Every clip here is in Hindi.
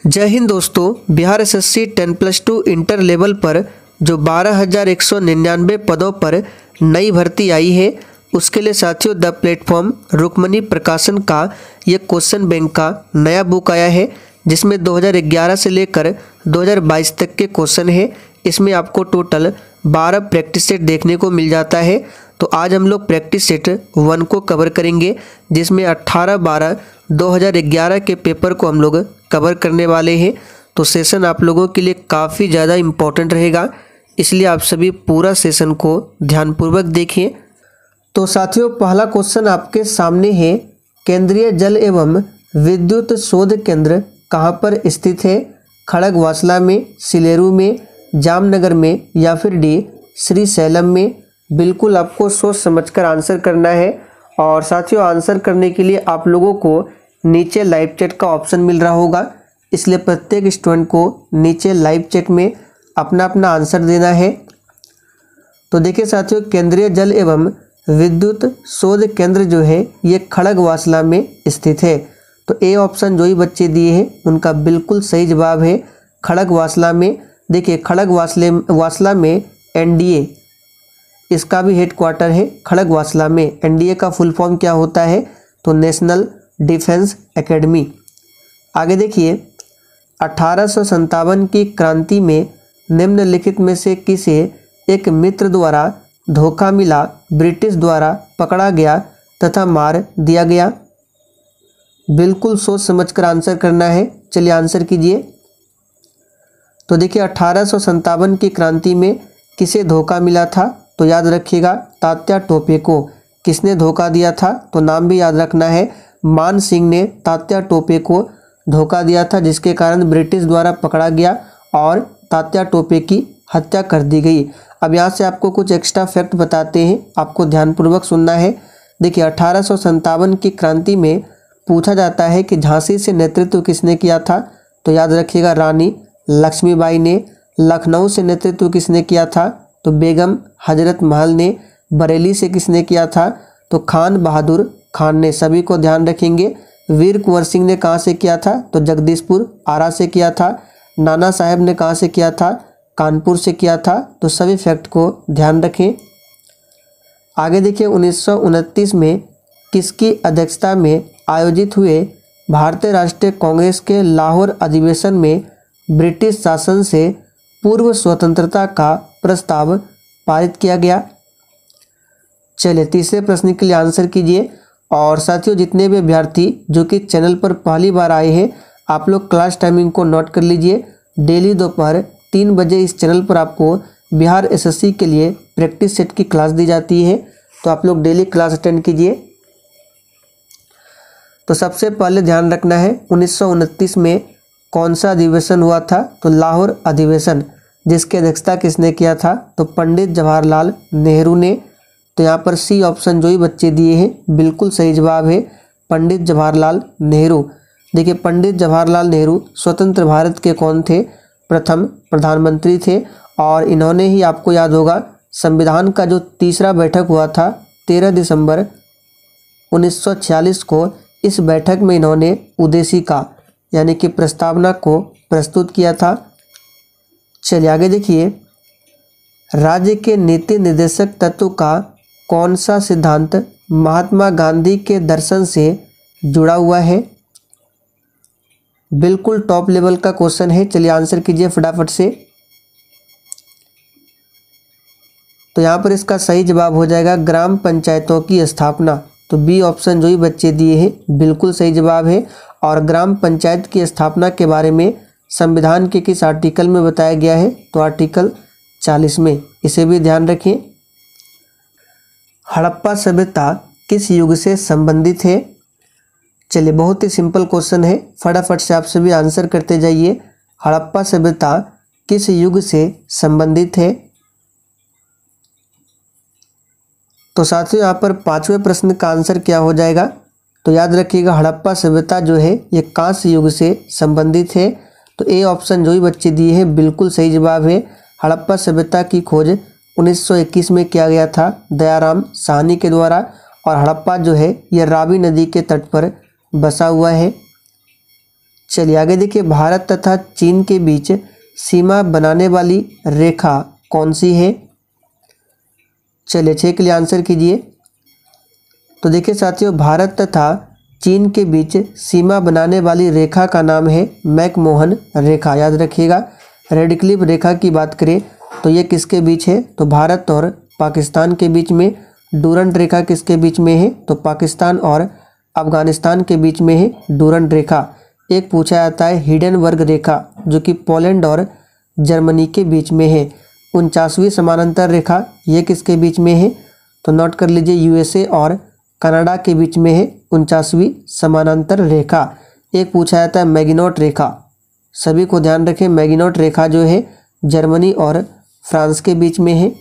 जय हिंद दोस्तों। बिहार एसएससी 10+2 इंटर लेवल पर जो 12,199 पदों पर नई भर्ती आई है, उसके लिए साथियों द प्लेटफॉर्म रुक्मणी प्रकाशन का ये क्वेश्चन बैंक का नया बुक आया है, जिसमें 2011 से लेकर 2022 तक के क्वेश्चन है। इसमें आपको टोटल 12 प्रैक्टिस सेट देखने को मिल जाता है। तो आज हम लोग प्रैक्टिस सेट 1 को कवर करेंगे, जिसमें 18/12/2011 के पेपर को हम लोग कवर करने वाले हैं। तो सेशन आप लोगों के लिए काफ़ी ज़्यादा इम्पोर्टेंट रहेगा, इसलिए आप सभी पूरा सेशन को ध्यानपूर्वक देखिए। तो साथियों, पहला क्वेश्चन आपके सामने है, केंद्रीय जल एवं विद्युत शोध केंद्र कहाँ पर स्थित है? खड़गवासला में, सिलेरू में, जामनगर में या फिर डी श्रीशैलम में? बिल्कुल आपको सोच समझकर आंसर करना है। और साथियों, आंसर करने के लिए आप लोगों को नीचे लाइव चैट का ऑप्शन मिल रहा होगा, इसलिए प्रत्येक स्टूडेंट को नीचे लाइव चैट में अपना अपना आंसर देना है। तो देखिए साथियों, केंद्रीय जल एवं विद्युत शोध केंद्र जो है ये खड़गवासला में स्थित है। तो ए ऑप्शन जो ही बच्चे दिए हैं उनका बिल्कुल सही जवाब है खड़गवासला में। देखिए, खड़गवासला में एनडीए इसका भी हेडक्वार्टर है खड़गवासला में। एनडीए का फुल फॉर्म क्या होता है? तो नेशनल डिफेंस एकेडमी। आगे देखिए, 1857 की क्रांति में निम्नलिखित में से किसे एक मित्र द्वारा धोखा मिला, ब्रिटिश द्वारा पकड़ा गया तथा मार दिया गया? बिल्कुल सोच समझकर आंसर करना है। चलिए आंसर कीजिए। तो देखिए, 1857 की क्रांति में किसे धोखा मिला था? तो याद रखिएगा, तात्या टोपे को। किसने धोखा दिया था? तो नाम भी याद रखना है, मान सिंह ने तात्या टोपे को धोखा दिया था, जिसके कारण ब्रिटिश द्वारा पकड़ा गया और तात्या टोपे की हत्या कर दी गई। अब यहाँ से आपको कुछ एक्स्ट्रा फैक्ट बताते हैं, आपको ध्यानपूर्वक सुनना है। देखिए, 1857 की क्रांति में पूछा जाता है कि झांसी से नेतृत्व किसने किया था? तो याद रखिएगा, रानी लक्ष्मीबाई ने। लखनऊ से नेतृत्व किसने किया था? तो बेगम हजरत महल ने। बरेली से किसने किया था? तो खान बहादुर खान ने। सभी को ध्यान रखेंगे। वीर कुंवर सिंह ने कहाँ से किया था? तो जगदीशपुर आरा से किया था। नाना साहब ने कहाँ से किया था? कानपुर से किया था। तो सभी फैक्ट को ध्यान रखें। आगे देखिए, 1929 में किसकी अध्यक्षता में आयोजित हुए भारतीय राष्ट्रीय कांग्रेस के लाहौर अधिवेशन में ब्रिटिश शासन से पूर्व स्वतंत्रता का प्रस्ताव पारित किया गया? चलिए तीसरे प्रश्न के लिए आंसर कीजिए। और साथियों, जितने भी अभ्यर्थी जो कि चैनल पर पहली बार आए हैं, आप लोग क्लास टाइमिंग को नोट कर लीजिए। डेली दोपहर 3 बजे इस चैनल पर आपको बिहार एसएससी के लिए प्रैक्टिस सेट की क्लास दी जाती है, तो आप लोग डेली क्लास अटेंड कीजिए। तो सबसे पहले ध्यान रखना है, 1929 में कौन सा अधिवेशन हुआ था? तो लाहौर अधिवेशन। जिसकी अध्यक्षता किसने किया था? तो पंडित जवाहरलाल नेहरू ने। तो यहाँ पर सी ऑप्शन जो ही बच्चे दिए हैं बिल्कुल सही जवाब है, पंडित जवाहरलाल नेहरू। देखिए, पंडित जवाहरलाल नेहरू स्वतंत्र भारत के कौन थे? प्रथम प्रधानमंत्री थे। और इन्होंने ही, आपको याद होगा, संविधान का जो तीसरा बैठक हुआ था 13 दिसंबर 1946 को, इस बैठक में इन्होंने उद्देशिका यानी कि प्रस्तावना को प्रस्तुत किया था। चलिए आगे देखिए, राज्य के नीति निर्देशक तत्व का कौन सा सिद्धांत महात्मा गांधी के दर्शन से जुड़ा हुआ है? बिल्कुल टॉप लेवल का क्वेश्चन है। चलिए आंसर कीजिए फटाफट से। तो यहाँ पर इसका सही जवाब हो जाएगा ग्राम पंचायतों की स्थापना। तो बी ऑप्शन जो ही बच्चे दिए हैं बिल्कुल सही जवाब है। और ग्राम पंचायत की स्थापना के बारे में संविधान के किस आर्टिकल में बताया गया है? तो आर्टिकल 40 में। इसे भी ध्यान रखें। हड़प्पा सभ्यता किस युग से संबंधित है? चलिए, बहुत ही सिंपल क्वेश्चन है, फटाफट से आप सभी आंसर करते जाइए। हड़प्पा सभ्यता किस युग से संबंधित है? तो साथियों, यहाँ पर 5वें प्रश्न का आंसर क्या हो जाएगा? तो याद रखिएगा, हड़प्पा सभ्यता जो है ये कांस्य युग से संबंधित है। तो ए ऑप्शन जो ही बच्चे दिए हैं बिल्कुल सही जवाब है। हड़प्पा सभ्यता की खोज 1921 में किया गया था दयाराम साहनी के द्वारा। और हड़प्पा जो है ये रावी नदी के तट पर बसा हुआ है। चलिए आगे देखिए, भारत तथा चीन के बीच सीमा बनाने वाली रेखा कौन सी है? चलिए 6 के लिए आंसर कीजिए। तो देखिए साथियों, भारत तथा चीन के बीच सीमा बनाने वाली रेखा का नाम है मैकमोहन रेखा। याद रखिएगा, रेड क्लिफ रेखा की बात करें तो ये किसके बीच है? तो भारत और पाकिस्तान के बीच में। डूरंड रेखा किसके बीच में है? तो पाकिस्तान और अफगानिस्तान के बीच में है डूरंड रेखा। एक पूछा जाता है हिडेनबर्ग रेखा, जो कि पोलैंड और जर्मनी के बीच में है। 49वीं समानांतर रेखा ये किसके बीच में है? तो नोट कर लीजिए, यूएसए और कनाडा के बीच में है 49वीं समानांतर रेखा। एक पूछा जाता है मैगिनोट रेखा, सभी को ध्यान रखें, मैगिनोट रेखा जो है जर्मनी और फ्रांस के बीच में है।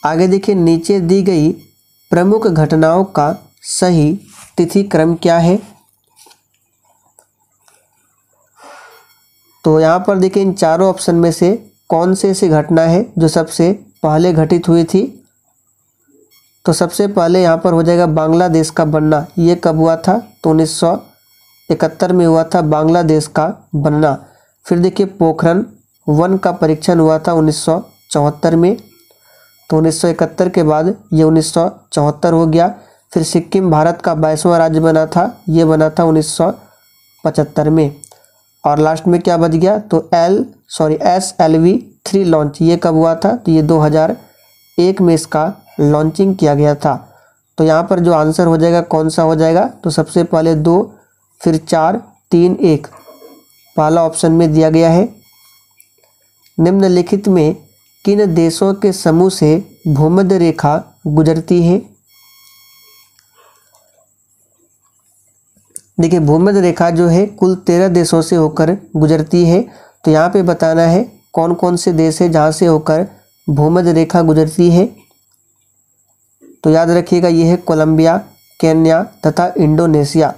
आगे देखिए, नीचे दी गई प्रमुख घटनाओं का सही तिथि क्रम क्या है? तो यहाँ पर देखिए, इन चारों ऑप्शन में से कौन से ऐसी घटना है जो सबसे पहले घटित हुई थी? तो सबसे पहले यहाँ पर हो जाएगा बांग्लादेश का बनना। ये कब हुआ था? तो 1971 में हुआ था बांग्लादेश का बनना। फिर देखिए, पोखरण 1 का परीक्षण हुआ था 1974 में। तो 1971 के बाद ये 1974 हो गया। फिर सिक्किम भारत का 22वां राज्य बना था, ये बना था 1975 में। और लास्ट में क्या बच गया? तो SLV-3 लॉन्च, ये कब हुआ था? तो ये 2001 में इसका लॉन्चिंग किया गया था। तो यहाँ पर जो आंसर हो जाएगा कौन सा हो जाएगा? तो सबसे पहले 2, फिर 4, 3, 1 पहला ऑप्शन में दिया गया है। निम्नलिखित में किन देशों के समूह से भूमध्य रेखा गुजरती है? देखिए, भूमध्य रेखा जो है कुल 13 देशों से होकर गुजरती है। तो यहाँ पे बताना है कौन कौन से देश है जहाँ से होकर भूमध्य रेखा गुजरती है। तो याद रखिएगा, ये है कोलंबिया, केन्या तथा इंडोनेशिया।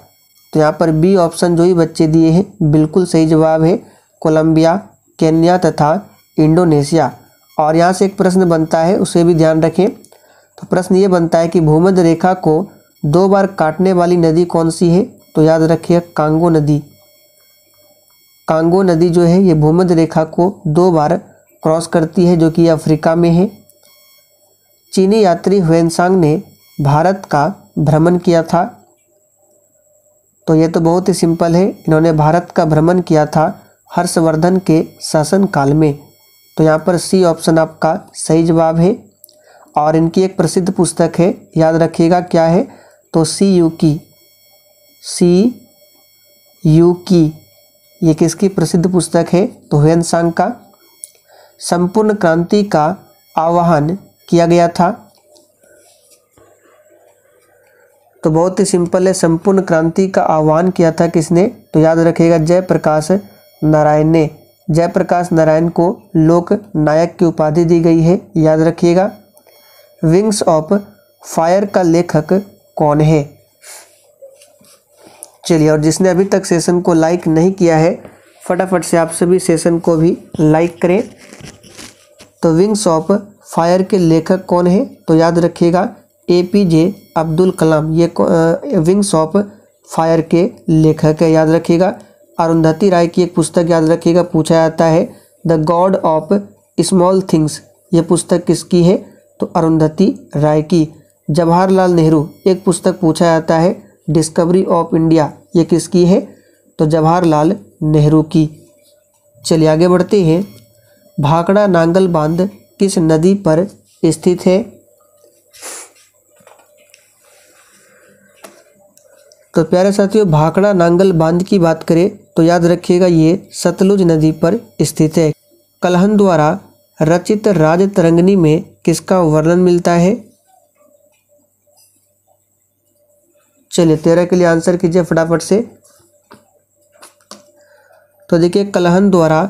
तो यहाँ पर बी ऑप्शन जो ही बच्चे दिए हैं बिल्कुल सही जवाब है, कोलंबिया, केन्या तथा इंडोनेशिया। और यहाँ से एक प्रश्न बनता है, उसे भी ध्यान रखें। तो प्रश्न ये बनता है कि भूमध्य रेखा को 2 बार काटने वाली नदी कौन सी है? तो याद रखिए, कांगो नदी। कांगो नदी जो है ये भूमध्य रेखा को 2 बार क्रॉस करती है, जो कि अफ्रीका में है। चीनी यात्री ह्वेनसांग ने भारत का भ्रमण किया था। तो ये तो बहुत ही सिंपल है, इन्होंने भारत का भ्रमण किया था हर्षवर्धन के शासनकाल में। तो यहाँ पर सी ऑप्शन आपका सही जवाब है। और इनकी एक प्रसिद्ध पुस्तक है, याद रखिएगा क्या है? तो सी यू की ये किसकी प्रसिद्ध पुस्तक है? तो ह्वेनसांग का। संपूर्ण क्रांति का आह्वान किया गया था। तो बहुत ही सिंपल है, संपूर्ण क्रांति का आह्वान किया था किसने? तो याद रखिएगा, जयप्रकाश नारायण ने। जयप्रकाश नारायण को लोक नायक की उपाधि दी गई है, याद रखिएगा। विंग्स ऑफ फायर का लेखक कौन है? चलिए, और जिसने अभी तक सेशन को लाइक नहीं किया है फटाफट से आप सभी सेशन को भी लाइक करें। तो विंग्स ऑफ फायर के लेखक कौन है? तो याद रखिएगा, APJ अब्दुल कलाम ये विंग्स ऑफ फायर के लेखक है, याद रखिएगा। अरुंधति राय की एक पुस्तक याद रखिएगा, पूछा जाता है the God of small things, ये पुस्तक किसकी है? तो अरुंधति राय की। जवाहरलाल नेहरू एक पुस्तक पूछा जाता है डिस्कवरी ऑफ इंडिया, ये किसकी है? तो जवाहरलाल नेहरू की। चलिए आगे बढ़ते हैं। भाखड़ा नांगल बांध किस नदी पर स्थित है? तो प्यारे साथियों, भाखड़ा नांगल बांध की बात करें तो याद रखिएगा ये सतलुज नदी पर स्थित है। कलहन द्वारा रचित राजतरंगिणी में किसका वर्णन मिलता है? चलिए 13 के लिए आंसर कीजिए फटाफट से। तो देखिए, कलहन द्वारा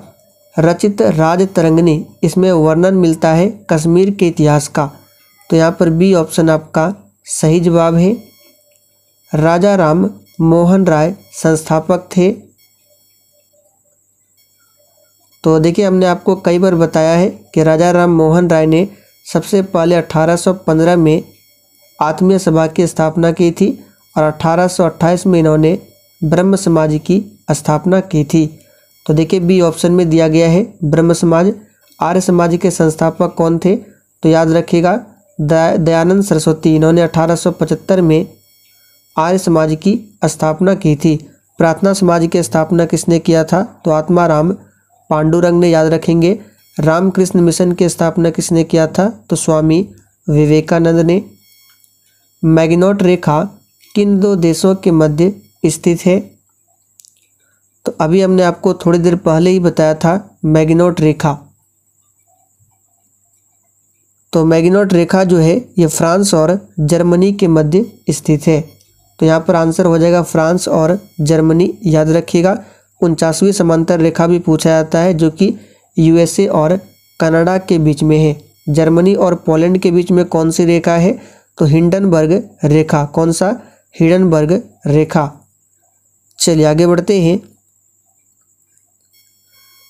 रचित राजतरंगिणी, इसमें वर्णन मिलता है कश्मीर के इतिहास का। तो यहाँ पर बी ऑप्शन आपका सही जवाब है। राजा राम मोहन राय संस्थापक थे। तो देखिए, हमने आपको कई बार बताया है कि राजा राम मोहन राय ने सबसे पहले 1815 में आत्मीय सभा की स्थापना की थी और 1828 में इन्होंने ब्रह्म समाज की स्थापना की थी? तो देखिए बी ऑप्शन में दिया गया है ब्रह्म समाज। आर्य समाज के संस्थापक कौन थे? तो याद रखिएगा दयानंद सरस्वती। इन्होंने 1875 में आर्य समाज की स्थापना की थी। प्रार्थना समाज की स्थापना किसने किया था? तो आत्माराम पांडुरंग ने, याद रखेंगे। रामकृष्ण मिशन की स्थापना किसने किया था? तो स्वामी विवेकानंद ने। मैगिनोट रेखा किन दो देशों के मध्य स्थित है? तो अभी हमने आपको थोड़ी देर पहले ही बताया था मैगिनोट रेखा। तो मैगिनोट रेखा जो है ये फ्रांस और जर्मनी के मध्य स्थित है। तो यहाँ पर आंसर हो जाएगा फ्रांस और जर्मनी। याद रखिएगा 49वीं समांतर रेखा भी पूछा जाता है जो कि यूएसए और कनाडा के बीच में है। जर्मनी और पोलैंड के बीच में कौन सी रेखा है? तो हिंडनबर्ग रेखा। कौन सा? हिंडनबर्ग रेखा। चलिए आगे बढ़ते हैं।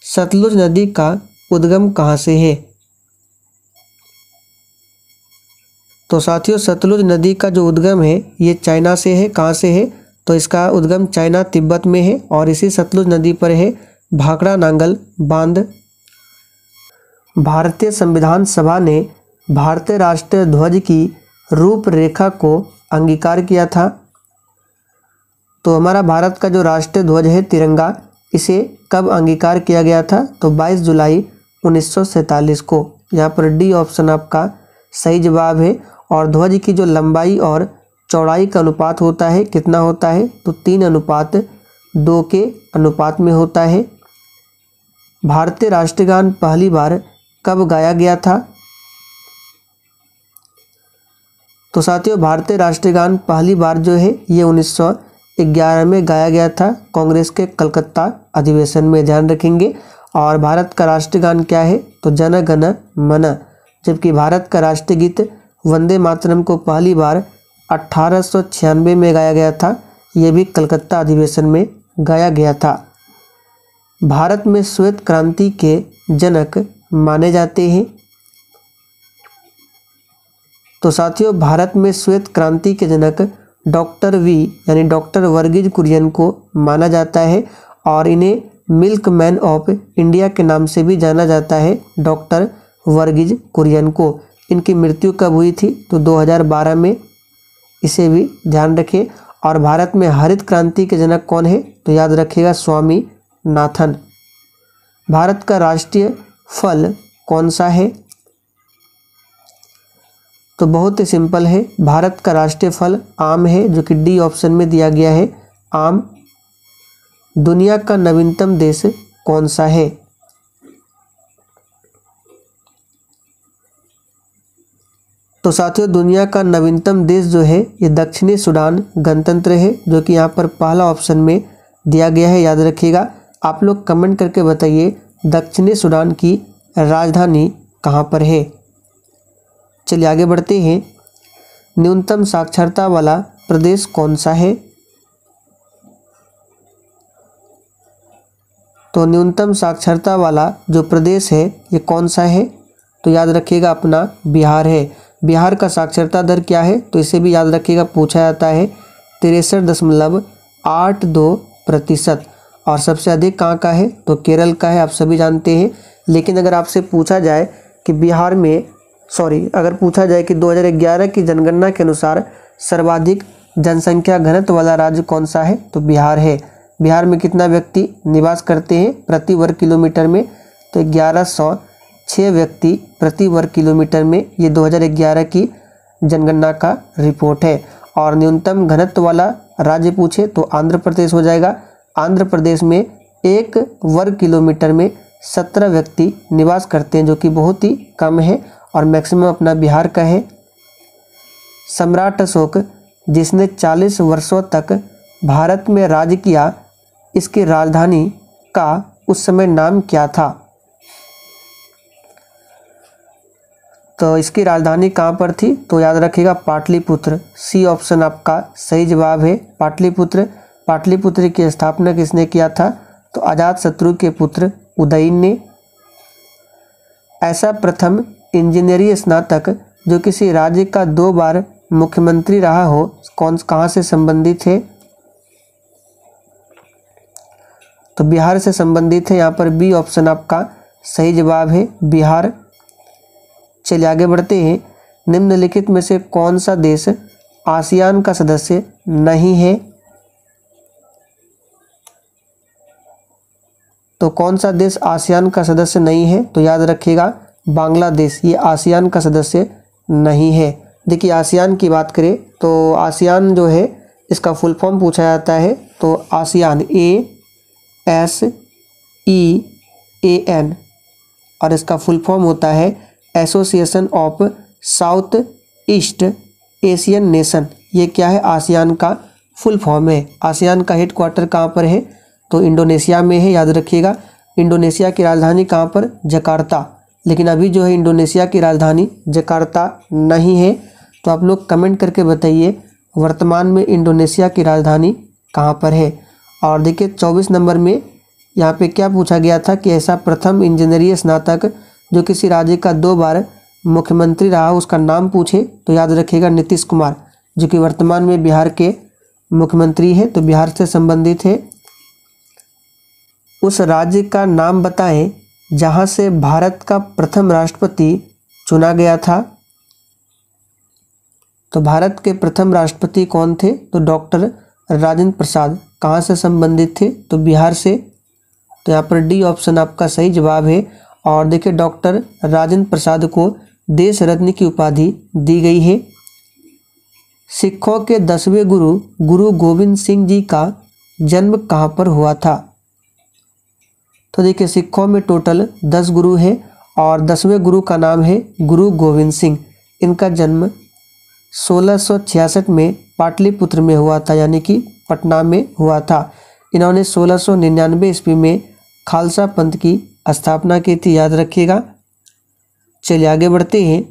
सतलुज नदी का उद्गम कहाँ से है? तो साथियों सतलुज नदी का जो उद्गम है ये चाइना से है। कहाँ से है? तो इसका उद्गम चाइना तिब्बत में है और इसी सतलुज नदी पर है भाखड़ा नांगल बांध। भारतीय संविधान सभा ने भारतीय राष्ट्रीय ध्वज की रूपरेखा को अंगीकार किया था। तो हमारा भारत का जो राष्ट्रीय ध्वज है तिरंगा, इसे कब अंगीकार किया गया था? तो 22 जुलाई 1947 को। यहाँ पर डी ऑप्शन आपका सही जवाब है। और ध्वज की जो लंबाई और चौड़ाई का अनुपात होता है कितना होता है? तो 3:2 के अनुपात में होता है। भारतीय राष्ट्रीय गान पहली बार कब गाया गया था? तो साथियों भारतीय राष्ट्रीय गान पहली बार जो है ये 1911 में गाया गया था कांग्रेस के कलकत्ता अधिवेशन में। ध्यान रखेंगे। और भारत का राष्ट्रीय गान क्या है? तो जन गण मन। जबकि भारत का राष्ट्रीय गीत वंदे मातरम को पहली बार 1896 में गाया गया था। ये भी कलकत्ता अधिवेशन में गाया गया था। भारत में श्वेत क्रांति के जनक माने जाते हैं। तो साथियों भारत में श्वेत क्रांति के जनक डॉक्टर वी यानी डॉक्टर वर्गीज कुरियन को माना जाता है और इन्हें मिल्क मैन ऑफ इंडिया के नाम से भी जाना जाता है, डॉक्टर वर्गीज कुरियन को। इनकी मृत्यु कब हुई थी? तो 2012 में। इसे भी ध्यान रखें। और भारत में हरित क्रांति के जनक कौन है? तो याद रखिएगा स्वामी नाथन। भारत का राष्ट्रीय फल कौन सा है? तो बहुत ही सिंपल है, भारत का राष्ट्रीय फल आम है जो कि डी ऑप्शन में दिया गया है आम। दुनिया का नवीनतम देश कौन सा है? तो साथियों दुनिया का नवीनतम देश जो है ये दक्षिणी सूडान गणतंत्र है जो कि यहाँ पर पहला ऑप्शन में दिया गया है। याद रखिएगा। आप लोग कमेंट करके बताइए दक्षिणी सूडान की राजधानी कहाँ पर है। चलिए आगे बढ़ते हैं। न्यूनतम साक्षरता वाला प्रदेश कौन सा है? तो न्यूनतम साक्षरता वाला जो प्रदेश है ये कौन सा है? तो याद रखिएगा अपना बिहार है। बिहार का साक्षरता दर क्या है? तो इसे भी याद रखिएगा, पूछा जाता है 63.82%। और सबसे अधिक कहाँ का है? तो केरल का है, आप सभी जानते हैं। लेकिन अगर आपसे पूछा जाए कि बिहार में अगर पूछा जाए कि 2011 की जनगणना के अनुसार सर्वाधिक जनसंख्या घनत्व वाला राज्य कौन सा है? तो बिहार है। बिहार में कितना व्यक्ति निवास करते हैं प्रति वर्ग किलोमीटर में? तो 1106 व्यक्ति प्रति वर्ग किलोमीटर में। ये 2011 की जनगणना का रिपोर्ट है। और न्यूनतम घनत्व वाला राज्य पूछे तो आंध्र प्रदेश हो जाएगा। आंध्र प्रदेश में 1 वर्ग किलोमीटर में 17 व्यक्ति निवास करते हैं जो कि बहुत ही कम है और मैक्सिमम अपना बिहार का है। सम्राट अशोक जिसने 40 वर्षों तक भारत में राज किया, इसकी राजधानी का उस समय नाम क्या था? तो इसकी राजधानी कहाँ पर थी? तो याद रखिएगा पाटलिपुत्र। सी ऑप्शन आपका सही जवाब है पाटलिपुत्र। पाटलिपुत्र की स्थापना किसने किया था? तो अजातशत्रु के पुत्र उदयन ने। ऐसा प्रथम इंजीनियरिंग स्नातक जो किसी राज्य का 2 बार मुख्यमंत्री रहा हो कहाँ से संबंधित है? तो बिहार से संबंधित है, यहाँ पर बी ऑप्शन आपका सही जवाब है, बिहार। चलिए आगे बढ़ते हैं। निम्नलिखित में से कौन सा देश आसियान का सदस्य नहीं है? तो कौन सा देश आसियान का सदस्य नहीं है? तो याद रखिएगा बांग्लादेश, ये आसियान का सदस्य नहीं है। देखिए आसियान की बात करें तो आसियान जो है इसका फुल फॉर्म पूछा जाता है, तो आसियान ASEAN और इसका फुल फॉर्म होता है association of south east Asian nation. ये क्या है? आसियान का फुल फॉर्म है। आसियान का हेडक्वार्टर कहाँ पर है? तो इंडोनेशिया में है, याद रखिएगा। इंडोनेशिया की राजधानी कहाँ पर? जकार्ता। लेकिन अभी जो है इंडोनेशिया की राजधानी जकार्ता नहीं है। तो आप लोग कमेंट करके बताइए वर्तमान में इंडोनेशिया की राजधानी कहाँ पर है। और देखिए 24 नंबर में यहाँ पे क्या पूछा गया था कि ऐसा प्रथम इंजीनियरिंग स्नातक जो किसी राज्य का 2 बार मुख्यमंत्री रहा, उसका नाम पूछे तो याद रखिएगा नीतीश कुमार, जो कि वर्तमान में बिहार के मुख्यमंत्री है। तो बिहार से संबंधित है। उस राज्य का नाम बताएं जहाँ से भारत का प्रथम राष्ट्रपति चुना गया था। तो भारत के प्रथम राष्ट्रपति कौन थे? तो डॉक्टर राजेंद्र प्रसाद। कहाँ से संबंधित थे? तो बिहार से। तो यहाँ पर डी ऑप्शन आपका सही जवाब है। और देखिए डॉक्टर राजेंद्र प्रसाद को देश रत्न की उपाधि दी गई है। सिखों के 10वें गुरु गुरु गोविंद सिंह जी का जन्म कहाँ पर हुआ था? तो देखिए सिखों में टोटल 10 गुरु हैं और 10वें गुरु का नाम है गुरु गोविंद सिंह। इनका जन्म 1666 में पाटलिपुत्र में हुआ था, यानी कि पटना में हुआ था। इन्होंने 1699 ईस्वी में खालसा पंथ की स्थापना की थी, याद रखिएगा। चलिए आगे बढ़ते हैं।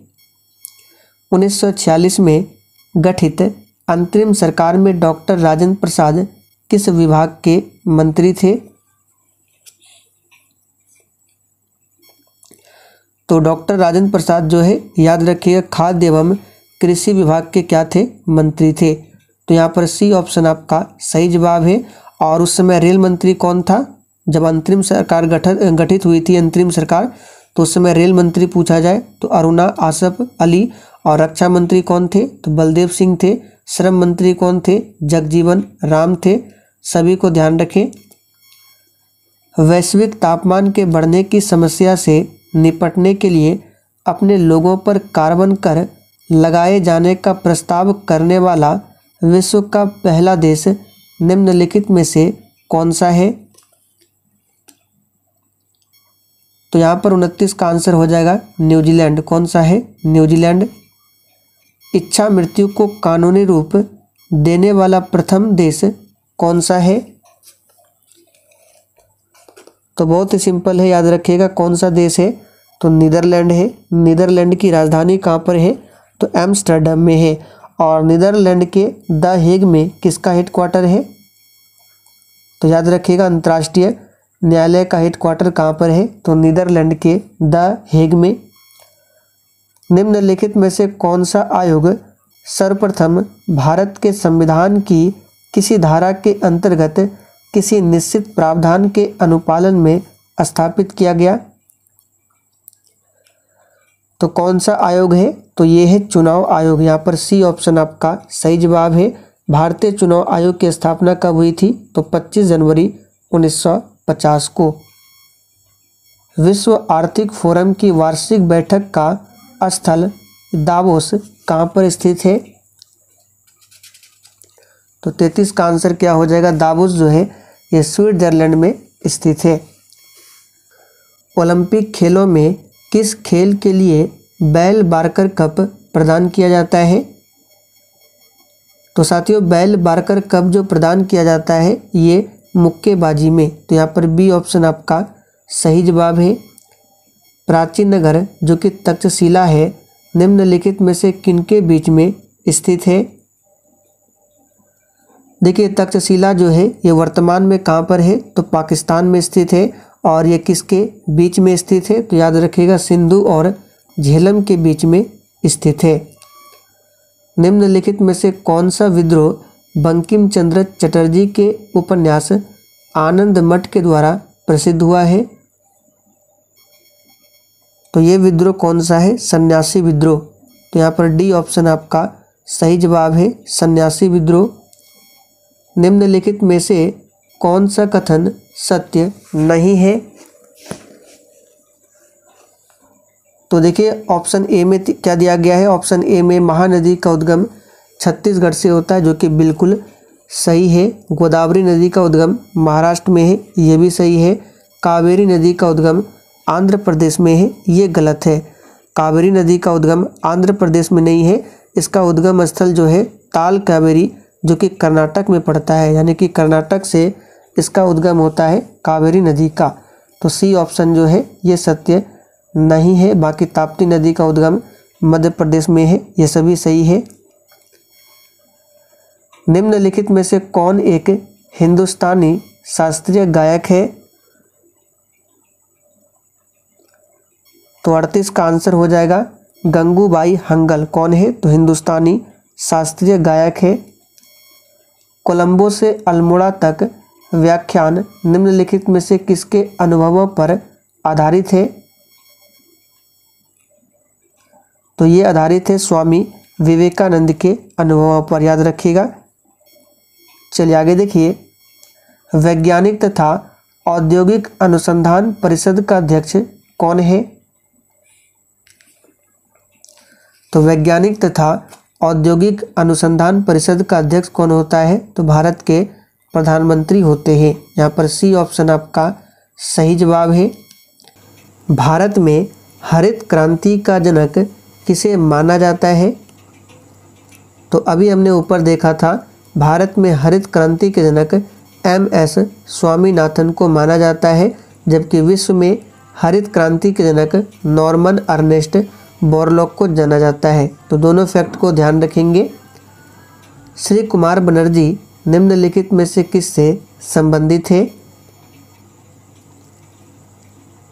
1946 में गठित अंतरिम सरकार में डॉक्टर राजेंद्र प्रसाद किस विभाग के मंत्री थे? तो डॉक्टर राजेंद्र प्रसाद जो है याद रखिएगा खाद्य एवं कृषि विभाग के क्या थे? मंत्री थे। तो यहाँ पर सी ऑप्शन आपका सही जवाब है। और उस समय रेल मंत्री कौन था? जब अंतरिम सरकार गठित हुई थी अंतरिम सरकार, तो उस समय रेल मंत्री पूछा जाए तो अरुणा आसफ अली। और रक्षा मंत्री कौन थे? तो बलदेव सिंह थे। श्रम मंत्री कौन थे? जगजीवन राम थे। सभी को ध्यान रखें। वैश्विक तापमान के बढ़ने की समस्या से निपटने के लिए अपने लोगों पर कार्बन कर लगाए जाने का प्रस्ताव करने वाला विश्व का पहला देश निम्नलिखित में से कौन सा है? तो यहाँ पर 29 का आंसर हो जाएगा न्यूजीलैंड। कौन सा है? न्यूजीलैंड। इच्छा मृत्यु को कानूनी रूप देने वाला प्रथम देश कौन सा है? तो बहुत ही सिंपल है, याद रखिएगा कौन सा देश है? तो नीदरलैंड है। नीदरलैंड की राजधानी कहाँ पर है? तो एम्स्टर्डम में है। और नीदरलैंड के द हेग में किसका हेडक्वार्टर है? तो याद रखिएगा अंतर्राष्ट्रीय न्यायालय का हेडक्वार्टर कहाँ पर है? तो नीदरलैंड के द हेग में। निम्नलिखित में से कौन सा आयोग सर्वप्रथम भारत के संविधान की किसी धारा के अंतर्गत किसी निश्चित प्रावधान के अनुपालन में स्थापित किया गया? तो कौन सा आयोग है? तो ये है चुनाव आयोग। यहाँ पर सी ऑप्शन आपका सही जवाब है। भारतीय चुनाव आयोग की स्थापना कब हुई थी? तो 25 जनवरी 1950 को। विश्व आर्थिक फोरम की वार्षिक बैठक का स्थल दावोस कहाँ पर स्थित है? तो 33 का आंसर क्या हो जाएगा? दावोस जो है ये स्विट्जरलैंड में स्थित है। ओलंपिक खेलों में किस खेल के लिए बेल बार्कर कप प्रदान किया जाता है? तो साथियों बेल बार्कर कप जो प्रदान किया जाता है ये मुक्केबाजी में। तो यहाँ पर बी ऑप्शन आपका सही जवाब है। प्राचीन नगर जो कि तक्षशिला है निम्नलिखित में से किनके बीच में स्थित है? देखिए तक्षशिला जो है ये वर्तमान में कहाँ पर है? तो पाकिस्तान में स्थित है। और ये किसके बीच में स्थित है? तो याद रखिएगा सिंधु और झेलम के बीच में स्थित है। निम्नलिखित में से कौन सा विद्रोह बंकिम चंद्र चटर्जी के उपन्यास आनंद मठ के द्वारा प्रसिद्ध हुआ है? तो ये विद्रोह कौन सा है? सन्यासी विद्रोह। तो यहाँ पर डी ऑप्शन आपका सही जवाब है, सन्यासी विद्रोह। निम्नलिखित में से कौन सा कथन सत्य नहीं है? तो देखिए ऑप्शन ए में क्या दिया गया है? ऑप्शन ए में महानदी का उद्गम छत्तीसगढ़ से होता है, जो कि बिल्कुल सही है। गोदावरी नदी का उद्गम महाराष्ट्र में है, ये भी सही है। कावेरी नदी का उद्गम आंध्र प्रदेश में है, ये गलत है। कावेरी नदी का उद्गम आंध्र प्रदेश में नहीं है, इसका उद्गम स्थल जो है ताल कावेरी, जो कि कर्नाटक में पड़ता है, यानी कि कर्नाटक से इसका उद्गम होता है कावेरी नदी का। तो सी ऑप्शन जो है ये सत्य नहीं है। बाकी ताप्ती नदी का उद्गम मध्य प्रदेश में है, ये सभी सही है। निम्नलिखित में से कौन एक हिंदुस्तानी शास्त्रीय गायक है? तो 38 का आंसर हो जाएगा गंगूबाई हंगल। कौन है? तो हिंदुस्तानी शास्त्रीय गायक है। कोलंबो से अल्मोड़ा तक व्याख्यान निम्नलिखित में से किसके अनुभवों पर आधारित है? तो ये आधारित है स्वामी विवेकानंद के अनुभवों पर, याद रखिएगा। चलिए आगे देखिए, वैज्ञानिक तथा औद्योगिक अनुसंधान परिषद का अध्यक्ष कौन है? तो वैज्ञानिक तथा औद्योगिक अनुसंधान परिषद का अध्यक्ष कौन होता है? तो भारत के प्रधानमंत्री होते हैं। यहाँ पर सी ऑप्शन आपका सही जवाब है। भारत में हरित क्रांति का जनक किसे माना जाता है? तो अभी हमने ऊपर देखा था, भारत में हरित क्रांति के जनक MS स्वामीनाथन को माना जाता है, जबकि विश्व में हरित क्रांति के जनक नॉर्मन अर्नेस्ट बोरलॉग को जाना जाता है। तो दोनों फैक्ट को ध्यान रखेंगे। श्री कुमार बनर्जी निम्नलिखित में से किससे संबंधित है?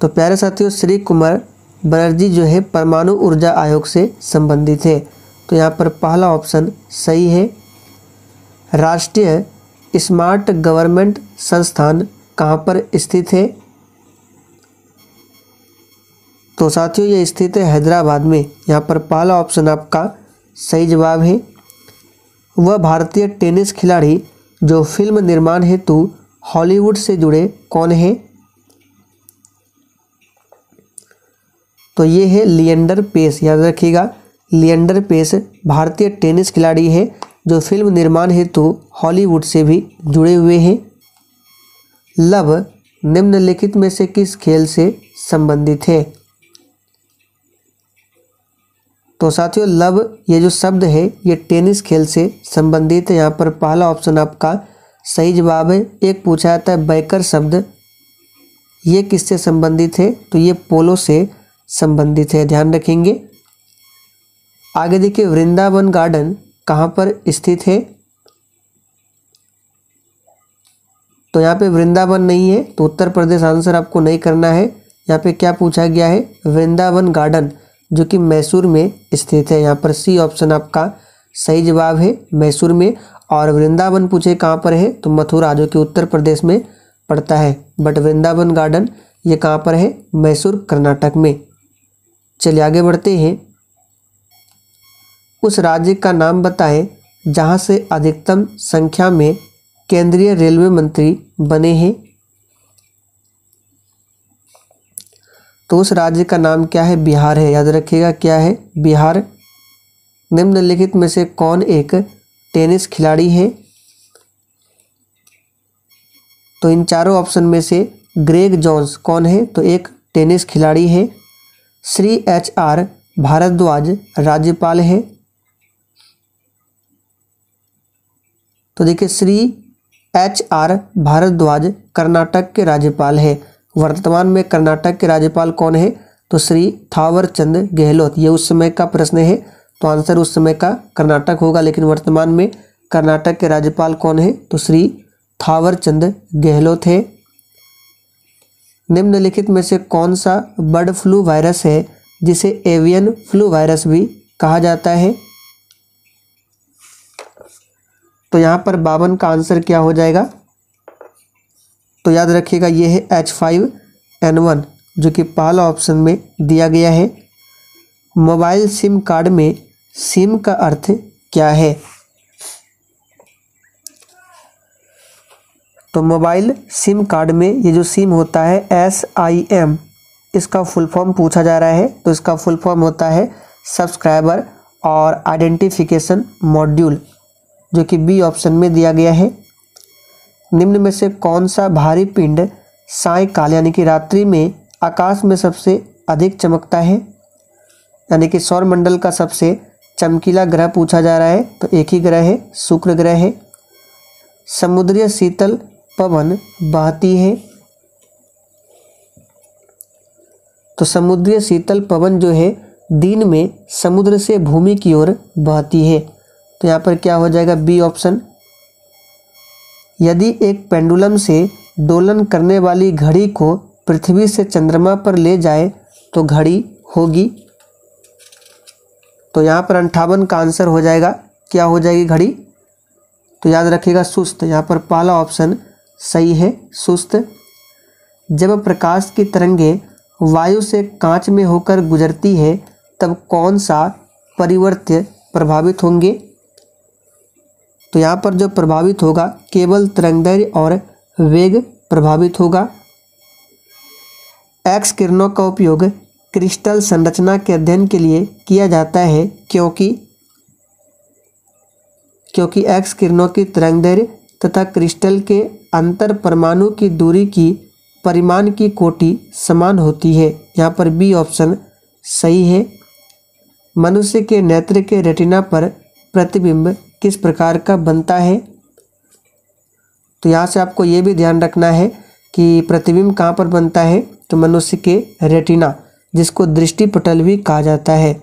तो प्यारे साथियों, श्री कुमार बनर्जी जो है परमाणु ऊर्जा आयोग से संबंधित है। तो यहाँ पर पहला ऑप्शन सही है। राष्ट्रीय स्मार्ट गवर्नमेंट संस्थान कहाँ पर स्थित है? तो साथियों ये स्थित है हैदराबाद में। यहाँ पर पहला ऑप्शन आपका सही जवाब है। वह भारतीय टेनिस खिलाड़ी जो फिल्म निर्माण हेतु हॉलीवुड से जुड़े कौन है? तो ये है लिएंडर पेस, याद रखिएगा। लिएंडर पेस भारतीय टेनिस खिलाड़ी है जो फिल्म निर्माण हेतु हॉलीवुड से भी जुड़े हुए हैं। लव निम्नलिखित में से किस खेल से संबंधित है? तो साथियों लव ये जो शब्द है ये टेनिस खेल से संबंधित है। यहाँ पर पहला ऑप्शन आपका सही जवाब है। एक पूछा जाता है बैकर शब्द, ये किससे संबंधित है? तो ये पोलो से संबंधित है, ध्यान रखेंगे। आगे देखिए, वृंदावन गार्डन कहाँ पर स्थित है? तो यहाँ पे वृंदावन नहीं है, तो उत्तर प्रदेश आंसर आपको नहीं करना है। यहाँ पे क्या पूछा गया है? वृंदावन गार्डन जो कि मैसूर में स्थित है। यहाँ पर सी ऑप्शन आपका सही जवाब है, मैसूर में। और वृंदावन पूछे कहाँ पर है? तो मथुरा जो कि उत्तर प्रदेश में पड़ता है, बट वृंदावन गार्डन ये कहाँ पर है? मैसूर कर्नाटक में। चलिए आगे बढ़ते हैं। उस राज्य का नाम बताएं जहाँ से अधिकतम संख्या में केंद्रीय रेलवे मंत्री बने हैं। तो उस राज्य का नाम क्या है? बिहार है, याद रखिएगा क्या है? बिहार। निम्नलिखित में से कौन एक टेनिस खिलाड़ी है? तो इन चारों ऑप्शन में से ग्रेग जॉन्स कौन है? तो एक टेनिस खिलाड़ी है। श्री HR भारद्वाज राज्यपाल है। तो देखिए श्री HR भारद्वाज कर्नाटक के राज्यपाल है। वर्तमान में कर्नाटक के राज्यपाल कौन है? तो श्री थावर चंद गहलोत। ये उस समय का प्रश्न है, तो आंसर उस समय का कर्नाटक होगा, लेकिन वर्तमान में कर्नाटक के राज्यपाल कौन है? तो श्री थावर चंद गहलोत है। निम्नलिखित में से कौन सा बर्ड फ्लू वायरस है जिसे एवियन फ्लू वायरस भी कहा जाता है? तो यहाँ पर 52 का आंसर क्या हो जाएगा? तो याद रखिएगा ये है H5N1 जो कि पहला ऑप्शन में दिया गया है। मोबाइल सिम कार्ड में सिम का अर्थ क्या है? तो मोबाइल सिम कार्ड में ये जो सिम होता है SIM, इसका फुल फॉर्म पूछा जा रहा है। तो इसका फुल फॉर्म होता है सब्सक्राइबर और आइडेंटिफिकेशन मॉड्यूल, जो कि बी ऑप्शन में दिया गया है। निम्न में से कौन सा भारी पिंड सायंकाल यानी कि रात्रि में आकाश में सबसे अधिक चमकता है? यानी कि सौरमंडल का सबसे चमकीला ग्रह पूछा जा रहा है। तो एक ही ग्रह है, शुक्र ग्रह है। समुद्रीय शीतल पवन बहती है। तो समुद्रीय शीतल पवन जो है दिन में समुद्र से भूमि की ओर बहती है। तो यहाँ पर क्या हो जाएगा? B option. यदि एक पेंडुलम से दोलन करने वाली घड़ी को पृथ्वी से चंद्रमा पर ले जाए तो घड़ी होगी। तो यहाँ पर 58 का आंसर हो जाएगा। क्या हो जाएगी घड़ी? तो याद रखिएगा सुस्त। यहाँ पर पहला ऑप्शन सही है, सुस्त। जब प्रकाश की तरंगें वायु से कांच में होकर गुजरती है तब कौन सा परिवर्त्य प्रभावित होंगे? तो यहाँ पर जो प्रभावित होगा केवल तरंगदैर्घ्य और वेग प्रभावित होगा। एक्स किरणों का उपयोग क्रिस्टल संरचना के अध्ययन के लिए किया जाता है क्योंकि एक्स किरणों की तरंगदैर्घ्य तथा क्रिस्टल के अंतर परमाणु की दूरी की परिमाण की कोटि समान होती है। यहाँ पर बी ऑप्शन सही है। मनुष्य के नेत्र के रेटिना पर प्रतिबिंब किस प्रकार का बनता है? तो यहाँ से आपको ये भी ध्यान रखना है कि प्रतिबिंब कहाँ पर बनता है। तो मनुष्य के रेटिना, जिसको दृष्टि पटल भी कहा जाता है।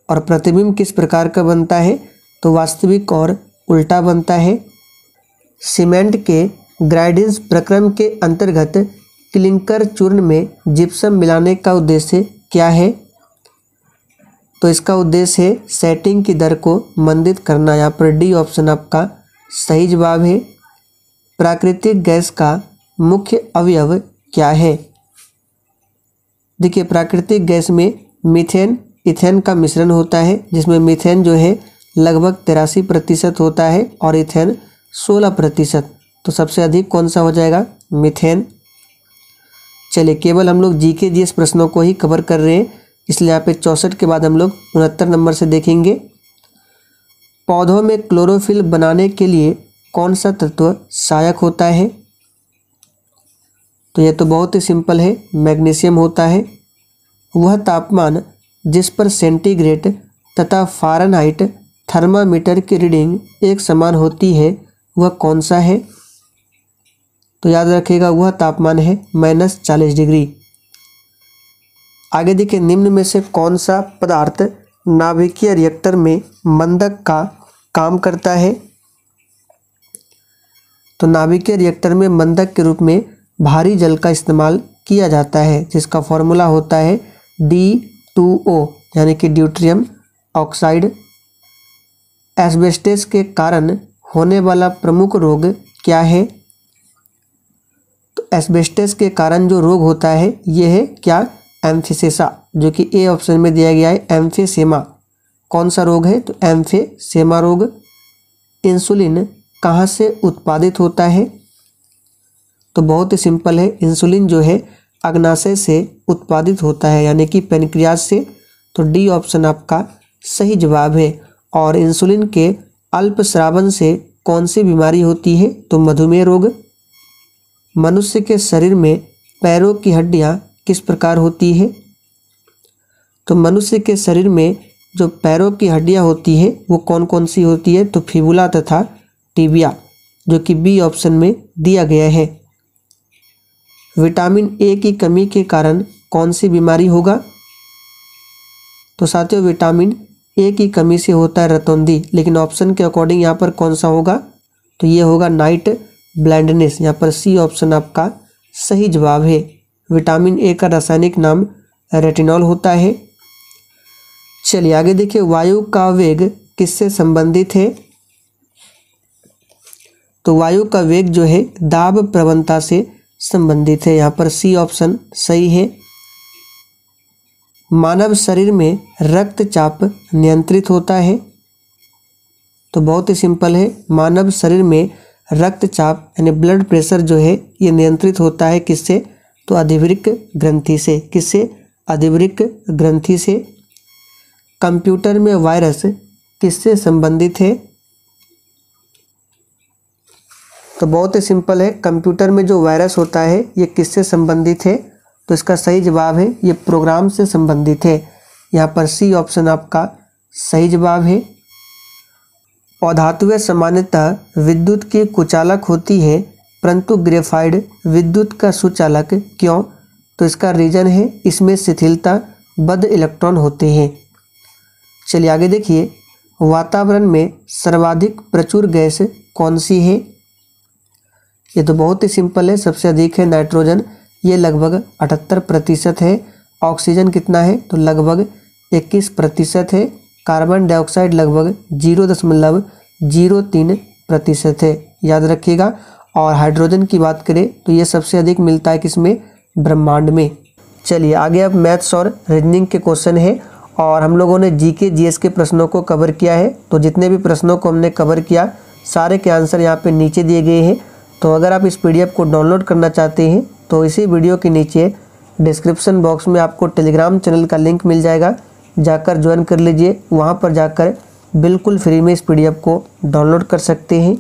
और प्रतिबिंब किस प्रकार का बनता है? तो वास्तविक और उल्टा बनता है। सीमेंट के ग्राइडेंस प्रक्रम के अंतर्गत क्लिंकर चूर्ण में जिप्सम मिलाने का उद्देश्य क्या है? तो इसका उद्देश्य है सेटिंग की दर को मंदित करना। यहाँ पर डी ऑप्शन आपका सही जवाब है। प्राकृतिक गैस का मुख्य अवयव क्या है? देखिए, प्राकृतिक गैस में मीथेन इथेन का मिश्रण होता है, जिसमें मीथेन जो है लगभग 83% होता है और इथेन 16%। तो सबसे अधिक कौन सा हो जाएगा? मीथेन। चलिए, केवल हम लोग जीके जीएस प्रश्नों को ही कवर कर रहे हैं, इसलिए यहाँ पे 64 के बाद हम लोग 69 नंबर से देखेंगे। पौधों में क्लोरोफिल बनाने के लिए कौन सा तत्व सहायक होता है? तो ये तो बहुत ही सिंपल है, मैग्नीशियम होता है। वह तापमान जिस पर सेंटीग्रेड तथा फ़ारेनहाइट थर्मामीटर की रीडिंग एक समान होती है वह कौन सा है? तो याद रखिएगा वह तापमान है -40 डिग्री। आगे देखिए, निम्न में से कौन सा पदार्थ नाभिकीय रिएक्टर में मंदक का काम करता है? तो नाभिकीय रिएक्टर में मंदक के रूप में भारी जल का इस्तेमाल किया जाता है, जिसका फॉर्मूला होता है D2O यानी कि ड्यूटेरियम ऑक्साइड। एस्बेस्टस के कारण होने वाला प्रमुख रोग क्या है? तो एस्बेस्टस के कारण जो रोग होता है ये है क्या? एम्फिसेसा, जो कि ए ऑप्शन में दिया गया है, एम्फीसेमा। कौन सा रोग है? तो एम्फीसेमा रोग। इंसुलिन कहाँ से उत्पादित होता है? तो बहुत ही सिंपल है, इंसुलिन जो है अग्नाशय से उत्पादित होता है, यानी कि पेनक्रियाज से। तो डी ऑप्शन आपका सही जवाब है। और इंसुलिन के अल्प स्रावन से कौन सी बीमारी होती है? तो मधुमेह रोग। मनुष्य के शरीर में पैरों की हड्डियां किस प्रकार होती है? तो मनुष्य के शरीर में जो पैरों की हड्डियां होती है वो कौन कौन सी होती है? तो फिबुला तथा टिबिया, जो कि बी ऑप्शन में दिया गया है। विटामिन ए की कमी के कारण कौन सी बीमारी होगा? तो साथियों, विटामिन ए की कमी से होता है रतौंधी, लेकिन ऑप्शन के अकॉर्डिंग यहाँ पर कौन सा होगा? तो ये होगा नाइट ब्लाइंडनेस। यहाँ पर सी ऑप्शन आपका सही जवाब है। विटामिन ए का रासायनिक नाम रेटिनॉल होता है। चलिए आगे देखिए, वायु का वेग किससे संबंधित है? तो वायु का वेग जो है दाब प्रवणता से संबंधित है। यहाँ पर सी ऑप्शन सही है। मानव शरीर में रक्तचाप नियंत्रित होता है। तो बहुत ही सिंपल है, मानव शरीर में रक्तचाप यानी ब्लड प्रेशर जो है ये नियंत्रित होता है किससे? तो अधिवृक्क ग्रंथि से। किससे? अधिवृक्क ग्रंथि से। कंप्यूटर में वायरस किससे संबंधित है? तो बहुत ही सिंपल है, कंप्यूटर में जो वायरस होता है ये किससे संबंधित है? तो इसका सही जवाब है ये प्रोग्राम से संबंधित है। यहाँ पर सी ऑप्शन आपका सही जवाब है। अधातुएं सामान्यतः विद्युत की कुचालक होती है, परंतु ग्रेफाइट विद्युत का सुचालक क्यों? तो इसका रीजन है इसमें शिथिलता बद्ध इलेक्ट्रॉन होते हैं। चलिए आगे देखिए, वातावरण में सर्वाधिक प्रचुर गैस कौन सी है? ये तो बहुत ही सिंपल है, सबसे अधिक है नाइट्रोजन, ये लगभग 78% है। ऑक्सीजन कितना है? तो लगभग 21% है। कार्बन डाइऑक्साइड लगभग 0.03% है, याद रखिएगा। और हाइड्रोजन की बात करें तो ये सबसे अधिक मिलता है किसमें? ब्रह्मांड में। चलिए आगे अब मैथ्स और रीजनिंग के क्वेश्चन है और हम लोगों ने जीके जीएस के प्रश्नों को कवर किया है। तो जितने भी प्रश्नों को हमने कवर किया सारे के आंसर यहाँ पे नीचे दिए गए हैं। तो अगर आप इस पीडीएफ को डाउनलोड करना चाहते हैं तो इसी वीडियो के नीचे डिस्क्रिप्शन बॉक्स में आपको टेलीग्राम चैनल का लिंक मिल जाएगा, जाकर ज्वाइन कर लीजिए। वहाँ पर जाकर बिल्कुल फ्री में इस पीडीएफ को डाउनलोड कर सकते हैं।